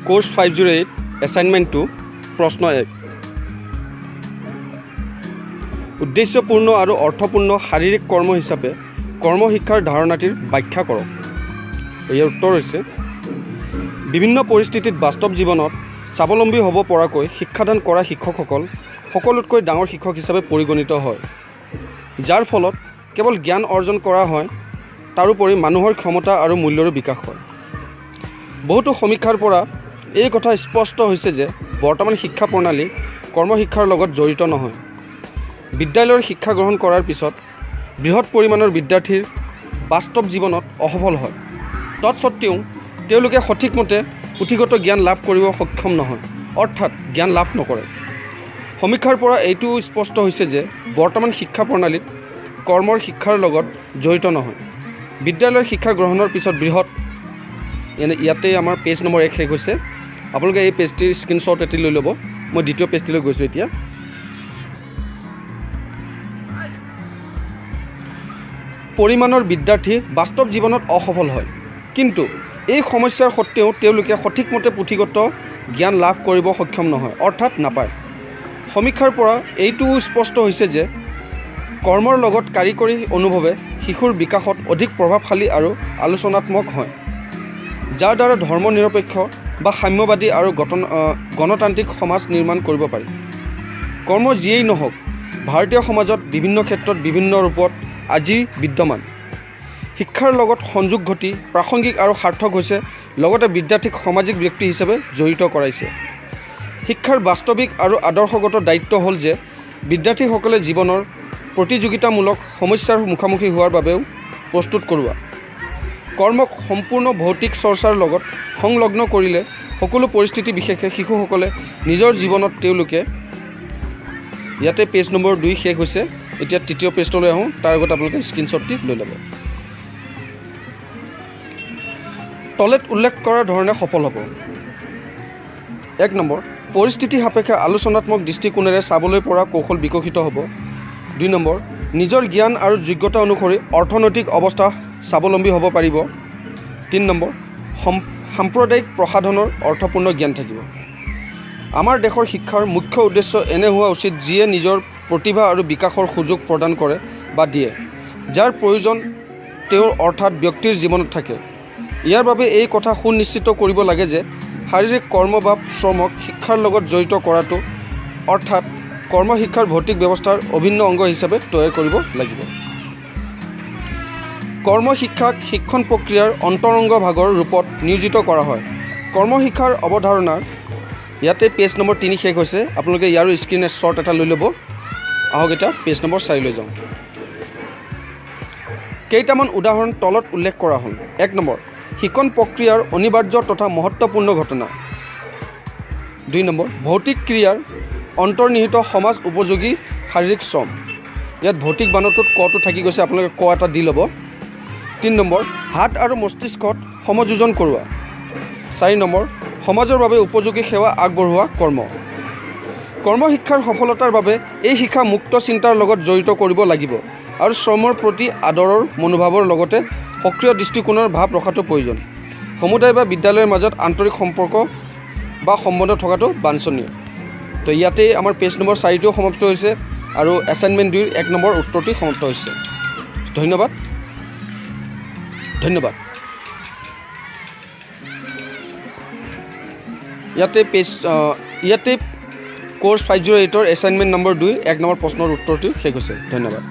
Course 508 assignment 2 প্ৰশ্ন 1 উদ্দেশ্যপূৰ্ণ আৰু অৰ্থপূৰ্ণ শাৰীৰিক কৰ্ম হিচাপে কৰ্মশিক্ষাৰ ধাৰণাটিৰ ব্যাখ্যা কৰক। ইয়াৰ উত্তৰ হৈছে বিভিন্ন পৰিস্থিতিত বাস্তৱ জীৱনত স্বাৱলম্বী হ'ব পৰাকৈ শিক্ষাদান কৰা শিক্ষকসকল সকলোতকৈ ডাঙৰ শিক্ষক হিচাপে পৰিগণিত হয়, যাৰ ফলত কেৱল জ্ঞান অৰ্জন কৰা হয়, তাৰোপৰি মানুহৰ ক্ষমতা আৰু মূল্যৰো বিকাশ হয়। বহুতো সমীক্ষাৰ পৰা এই কথা স্পষ্ট হৈছে যে বৰ্তমান শিক্ষা প্ৰণালী কৰ্মশিক্ষাৰ লগত জড়িত নহয়। বিদ্যালয়ৰ শিক্ষা গ্ৰহণ কৰাৰ পিছত বৃহৎ পৰিমাণৰ বিদ্যাৰ্থীৰ বাস্তৱ জীৱনত অসফল হয়, তৎসত্ত্বেও তেওঁলোকে সঠিকমতে পুথিগত জ্ঞান লাভ কৰিব সক্ষম নহয়, অৰ্থাৎ জ্ঞান লাভ নকৰে। সমীক্ষাৰ পৰা এইটো স্পষ্ট হৈছে যে বৰ্তমান শিক্ষা প্ৰণালীত কৰ্মৰ শিক্ষাৰ লগত জড়িত নহয়। বিদ্যালয়ৰ শিক্ষা গ্ৰহণৰ পিছত বৃহৎ ইয়াতে আমাৰ পেজ নম্বৰ 1 শেষ হৈছে। আপোনালোকে এই পেজটিৰ স্ক্ৰীনশ্বট এটি লৈ ল'ব। মই দ্বিতীয় পেজটিলৈ গৈছোঁ এতিয়া। পৰিমাণৰ বিদ্যাৰ্থী বাস্তৱ জীৱনত অসফল হয়, কিন্তু এই সমস্যাৰ সত্ত্বেও তেওঁলোকে সঠিকমতে পুথিগত জ্ঞান লাভ কৰিব সক্ষম নহয়, অৰ্থাৎ নাপায়। সমীক্ষাৰ পৰা এইটোও স্পষ্ট হৈছে যে কৰ্মৰ লগত কাৰিকৰী অনুভৱে শিশুৰ বিকাশত অধিক প্ৰভাৱশালী আৰু আলোচনাত্মক হয়, যাৰ দ্বাৰা ধৰ্ম নিৰপেক্ষ বা সাম্যবাদী আৰু গণতান্ত্ৰিক সমাজ নিৰ্মাণ কৰিব পাৰি। কৰ্ম যিয়েই নহওক, ভাৰতীয় সমাজত বিভিন্ন ক্ষেত্ৰত বিভিন্ন ৰূপত আজি বিদ্যমান। শিক্ষাৰ লগত সংযোগ ঘটি প্ৰাসংগিক আৰু সাৰ্থক হৈছে, লগতে বিদ্যাৰ্থীক সামাজিক ব্যক্তি হিচাপে জড়িত কৰাইছে। শিক্ষাৰ বাস্তৱিক আৰু আদৰ্শগত দায়িত্ব হ'ল যে বিদ্যাৰ্থীসকলে জীৱনৰ প্ৰতিযোগিতামূলক সমস্যাৰ মুখামুখি হোৱাৰ বাবেও প্ৰস্তুত কৰোৱা। কৰ্মক সম্পূৰ্ণ ভৌতিক চৰ্চাৰ লগত সংলগ্ন কৰিলে সকলো পৰিস্থিতি বিশেষে শিশুসকলে নিজৰ জীৱনত তেওঁলোকে ইয়াতে পেজ নম্বৰ 2 শেষ হৈছে। এতিয়া তৃতীয় পেজলৈ আহোঁ, তাৰ আগত আপোনালোকে স্ক্ৰীনশ্বটটি লৈ ল'ব। তলত উল্লেখ কৰা ধৰণে সফল হ'ব। 1 নম্বৰ, পৰিস্থিতি সাপেক্ষে আলোচনাত্মক দৃষ্টিকোণেৰে চাবলৈ পৰা কৌশল বিকশিত হ'ব। 2 নম্বৰ, নিজৰ জ্ঞান আৰু যোগ্যতা অনুসৰি অৰ্থনৈতিক অৱস্থা স্বাৱলম্বী হ'ব পাৰিব। 3 নম্বৰ, সাম্প্ৰদায়িক প্ৰসাধনৰ অৰ্থপূৰ্ণ জ্ঞান থাকিব। আমাৰ দেশৰ শিক্ষাৰ মুখ্য উদ্দেশ্য এনে হোৱা উচিত যিয়ে নিজৰ প্ৰতিভা আৰু বিকাশৰ সুযোগ প্ৰদান কৰে বা দিয়ে, যাৰ প্ৰয়োজন তেওঁৰ অৰ্থাৎ ব্যক্তিৰ জীৱনত থাকে। ইয়াৰ বাবে এই কথা সুনিশ্চিত কৰিব লাগে যে শাৰীৰিক কৰ্ম বা শ্ৰমক শিক্ষাৰ লগত জড়িত কৰাটো, অৰ্থাৎ কৰ্মশিক্ষাৰ ভৌতিক ব্যৱস্থাৰ অভিন্ন অংগ হিচাপে তৈয়াৰ কৰিব লাগিব। কৰ্মশিক্ষাক শিক্ষণ প্ৰক্ৰিয়াৰ অন্তৰংগ ভাগৰ ৰূপত নিয়োজিত কৰা হয়। কৰ্মশিক্ষাৰ অৱধাৰণাৰ ইয়াতে পেজ নম্বৰ 3 শেষ হৈছে। আপোনালোকে ইয়াৰো স্ক্ৰীনশ্বট এটা লৈ ল'ব। আহক এতিয়া পেজ নম্বৰ 4 লৈ যাওঁ। কেইটামান উদাহৰণ তলত উল্লেখ কৰা হ'ল। 1 নম্বৰ, শিক্ষণ প্ৰক্ৰিয়াৰ অনিবাৰ্য তথা মহত্বপূৰ্ণ ঘটনা। 2 নম্বৰ, ভৌতিক ক্ৰিয়াৰ অন্তৰ্নিহিত সমাজ উপযোগী শাৰীৰিক শ্ৰম। ইয়াত ভৌতিক বানৰটোত কটো থাকি গৈছে, আপোনালোকে ক এটা দি ল'ব। 3 নম্বৰ, হাত আৰু মস্তিষ্কত সমযোজন কৰোৱা। 4 নম্বৰ, সমাজৰ বাবে উপযোগী সেৱা আগবঢ়োৱা কৰ্ম। কৰ্মশিক্ষাৰ সফলতাৰ বাবে এই শিক্ষা মুক্ত চিন্তাৰ লগত জড়িত কৰিব লাগিব আৰু শ্ৰমৰ প্ৰতি আদৰৰ মনোভাৱৰ লগতে সক্ৰিয় দৃষ্টিকোণৰ ভাৱ ৰখাটো প্ৰয়োজন। সমুদায় বা বিদ্যালয়ৰ মাজত আন্তৰিক সম্পৰ্ক বা সম্বন্ধ থকাটো বাঞ্ছনীয়। তো ইয়াতেই আমাৰ পেজ নম্বৰ 4টিও সমাপ্ত হৈছে আৰু এছাইনমেণ্ট 2ৰ 1 নম্বৰ উত্তৰটি সমাপ্ত হৈছে। ধন্যবাদ। ইয়াতে কোৰ্চ 508ৰ এছাইনমেণ্ট নম্বৰ 2 1 নম্বৰ প্ৰশ্নৰ উত্তৰটি শেষ হৈছে। ধন্যবাদ।